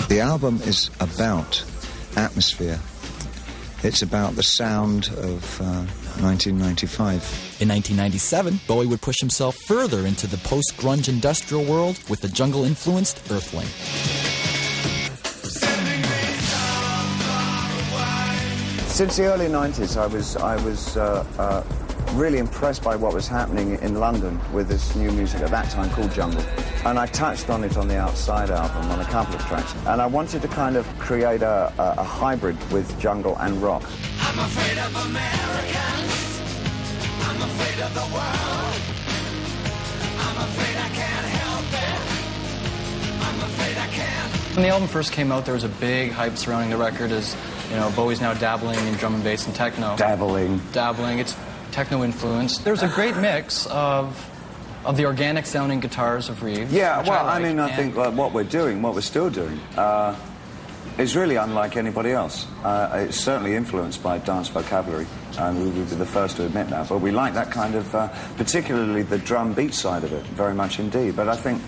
The album is about atmosphere. It's about the sound of 1995. In 1997, Bowie would push himself further into the post-grunge industrial world with the jungle-influenced Earthling. Since the early 90s, I was really impressed by what was happening in London with this new music at that time called jungle. And I touched on it on the Outside album on a couple of tracks. And I wanted to kind of create a hybrid with jungle and rock. I'm afraid of Americans. I'm afraid of the world. I'm afraid I can't help it. I'm afraid I can't. When the album first came out, there was a big hype surrounding the record as, you know, Bowie's now dabbling in drum and bass and techno. Dabbling. It's techno influenced. There's a great mix of the organic sounding guitars of Reeves. Yeah, well, I think what we're still doing, is really unlike anybody else. It's certainly influenced by dance vocabulary, and we would be the first to admit that. But we like that kind of, particularly the drum beat side of it, very much indeed. But I think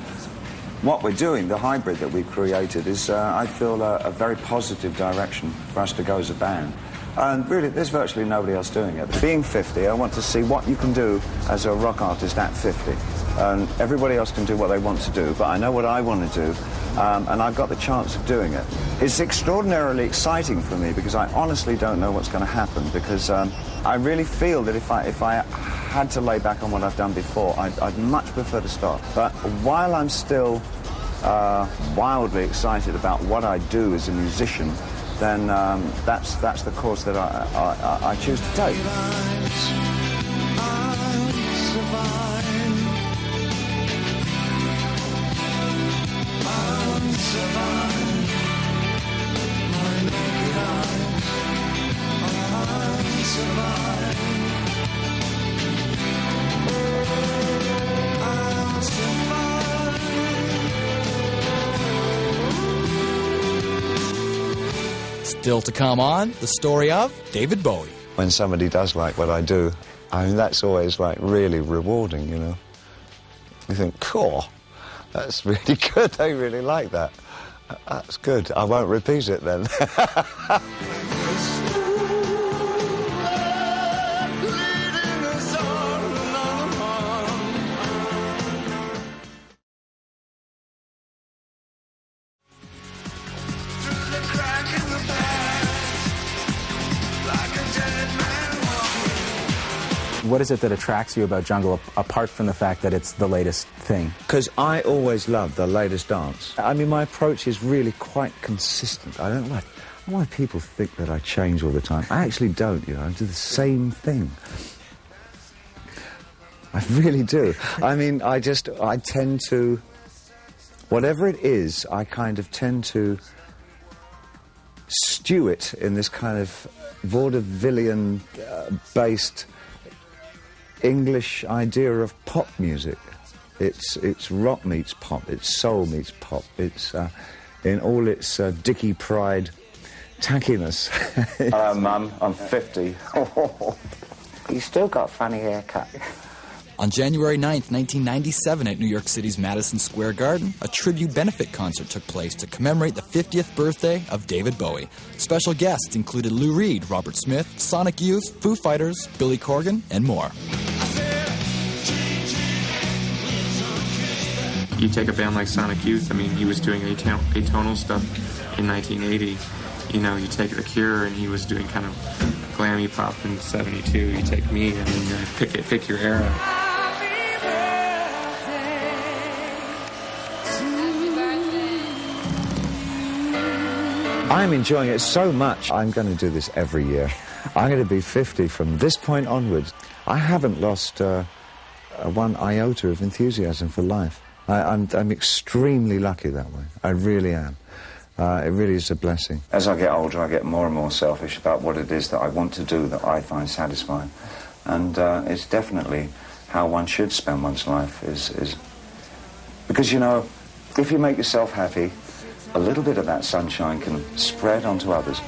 what we're doing, the hybrid that we've created, is, I feel, a very positive direction for us to go as a band. And really, there's virtually nobody else doing it. Being 50, I want to see what you can do as a rock artist at 50. And everybody else can do what they want to do, but I know what I want to do, and I've got the chance of doing it. It's extraordinarily exciting for me because I honestly don't know what's going to happen, because I really feel that if I had to lay back on what I've done before, I'd much prefer to stop. But while I'm still wildly excited about what I do as a musician, then that's the course that I choose to take. Still to come on, the story of David Bowie. When somebody does like what I do, I mean, that's always, like, really rewarding, you know. You think, cool, that's really good, they really like that. That's good, I won't repeat it then. What is it that attracts you about jungle, apart from the fact that it's the latest thing? Because I always love the latest dance. I mean, my approach is really quite consistent. I don't like why people think that I change all the time. I actually don't, you know, I do the same thing. I really do. I mean, I tend to, whatever it is, I kind of tend to stew it in this kind of vaudevillian-based English idea of pop music. It's rock meets pop, it's soul meets pop, it's in all its Dickie Pride tackiness. Mum, I'm 50. You still got a funny haircut. On January 9th, 1997, at New York City's Madison Square Garden, a tribute benefit concert took place to commemorate the 50th birthday of David Bowie. Special guests included Lou Reed, Robert Smith, Sonic Youth, Foo Fighters, Billy Corgan, and more. You take a band like Sonic Youth, I mean, he was doing atonal stuff in 1980. You know, you take The Cure, and he was doing kind of glammy pop in 72. You take me, and then pick your era. I'm enjoying it so much. I'm going to do this every year. I'm going to be 50 from this point onwards. I haven't lost one iota of enthusiasm for life. I'm extremely lucky that way. I really am. It really is a blessing. As I get older, I get more and more selfish about what it is that I want to do that I find satisfying. And it's definitely how one should spend one's life, is because, you know, if you make yourself happy, a little bit of that sunshine can spread onto others.